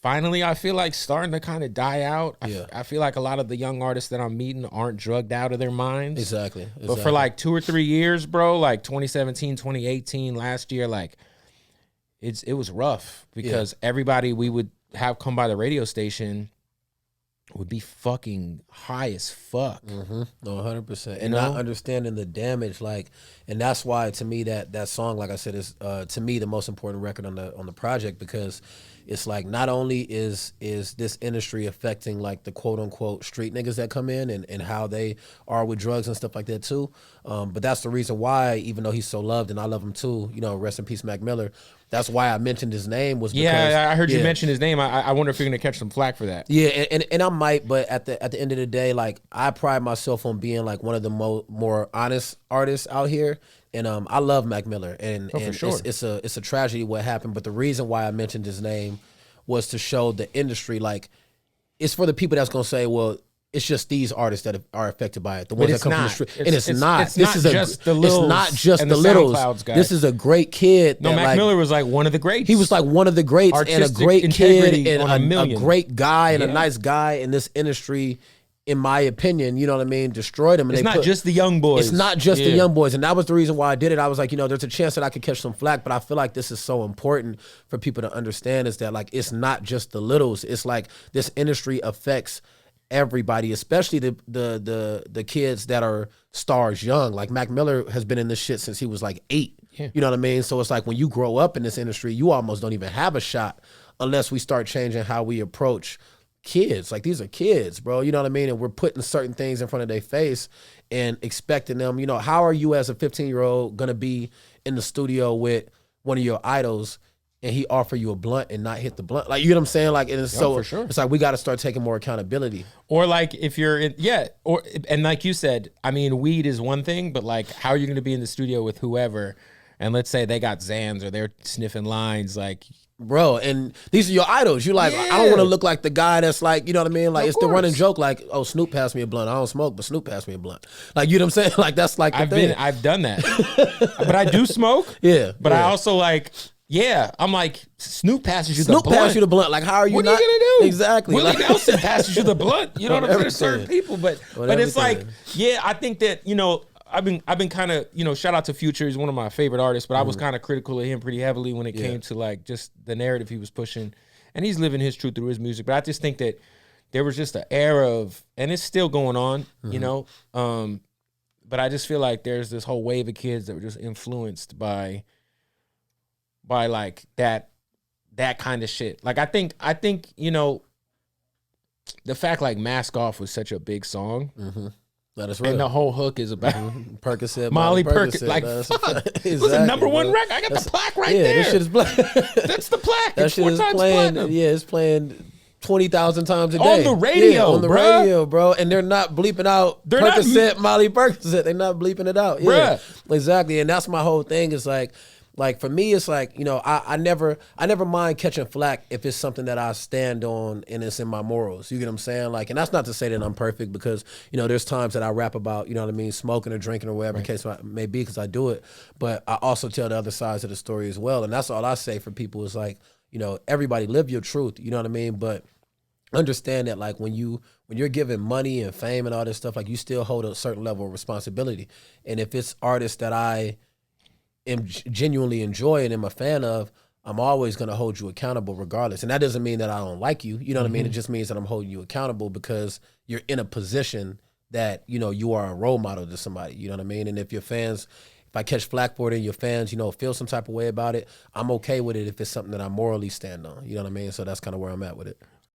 finally, I feel like starting to kind of die out. I feel like a lot of the young artists that I'm meeting aren't drugged out of their minds. Exactly. But for like 2 or 3 years, bro, like 2017, 2018, last year, like it was rough because everybody we would have come by the radio station would be fucking high as fuck. No, 100%. And not understanding the damage, like, and that's why to me that song, like I said, is to me the most important record on the project, because it's like not only is this industry affecting like the quote unquote street niggas that come in and how they are with drugs and stuff like that too, but that's the reason why, even though he's so loved and I love him too, you know, rest in peace Mac Miller. That's why I mentioned his name was because I heard you mention his name. I wonder if you're gonna catch some flack for that. Yeah, and I might, but at the end of the day, like I pride myself on being like one of the more honest artists out here, and I love Mac Miller, and for sure. it's a tragedy what happened, but the reason why I mentioned his name was to show the industry, like it's for the people that's gonna say, well, it's just these artists that are affected by it. The ones that come from the street. And it's not. It's not just the littles. This is a great kid. No, Mac Miller was like one of the greats. He was like one of the greats and a great kid and a great guy and a nice guy in this industry, in my opinion, you know what I mean, destroyed him. And it's not just the young boys. It's not just the young boys. And that was the reason why I did it. I was like, you know, there's a chance that I could catch some flack, but I feel like this is so important for people to understand, is that like it's not just the littles. It's like this industry affects everybody, especially the kids that are stars young. Like Mac Miller has been in this shit since he was like 8. Yeah. You know what I mean? So it's like when you grow up in this industry, you almost don't even have a shot unless we start changing how we approach kids. Like these are kids, bro. You know what I mean? And we're putting certain things in front of their face and expecting them. You know, how are you as a 15-year-old gonna be in the studio with one of your idols and he offer you a blunt and not hit the blunt? Like, you know what I'm saying? Like, and it's for sure. It's like we got to start taking more accountability. Or like if you're in, and like you said, I mean, weed is one thing, but like, how are you going to be in the studio with whoever, and let's say they got Xans or they're sniffing lines, like, bro, and these are your idols. You like, I don't want to look like the guy that's like, you know what I mean? Like, it's the running joke, like, oh, Snoop passed me a blunt. I don't smoke, but Snoop passed me a blunt. Like, you know what I'm saying? Like, that's like I've done that, but I do smoke. Yeah, but I also like. Yeah, I'm like, Snoop passes you the blunt. Snoop passes you the blunt. Like, how are you what not? What are you gonna do? Exactly. Willie Nelson passes you the blunt. You know what I'm saying? Certain people, but it's like, I think that, you know, I've been kind of, you know, shout out to Future. He's one of my favorite artists, but I was kind of critical of him pretty heavily when it came to like just the narrative he was pushing, and he's living his truth through his music. But I just think that there was just an era of, and it's still going on, you know. But I just feel like there's this whole wave of kids that were just influenced by like that kind of shit. Like I think, you know, the fact like Mask Off was such a big song. That is real. And the whole hook is about Percocet, Molly Percocet. Like, fuck. Exactly, it was the number one record. I got the plaque right there. This shit is That's the plaque. That it's shit 4 is times playing. platinum. Yeah, it's playing 20,000 times a day. On the radio, on the radio, bro. And they're not bleeping out Percocet, Molly Percocet. They're not bleeping it out. Yeah, exactly. And that's my whole thing is like for me, it's like, you know, I never mind catching flack if it's something that I stand on and it's in my morals. You get what I'm saying? Like, and that's not to say that I'm perfect, because, you know, there's times that I rap about, you know what I mean, smoking or drinking or whatever the case may be, because I do it. But I also tell the other sides of the story as well. And that's all I say for people is like, you know, everybody live your truth. You know what I mean? But understand that like when you're given money and fame and all this stuff, like you still hold a certain level of responsibility. And if it's artists that I am genuinely enjoy and am a fan of, I'm always going to hold you accountable regardless. And that doesn't mean that I don't like you. You know what I mean? It just means that I'm holding you accountable because you're in a position that, you know, you are a role model to somebody. You know what I mean? And if your fans, if I catch flack for it and your fans, you know, feel some type of way about it, I'm okay with it if it's something that I morally stand on. You know what I mean? So that's kind of where I'm at with it.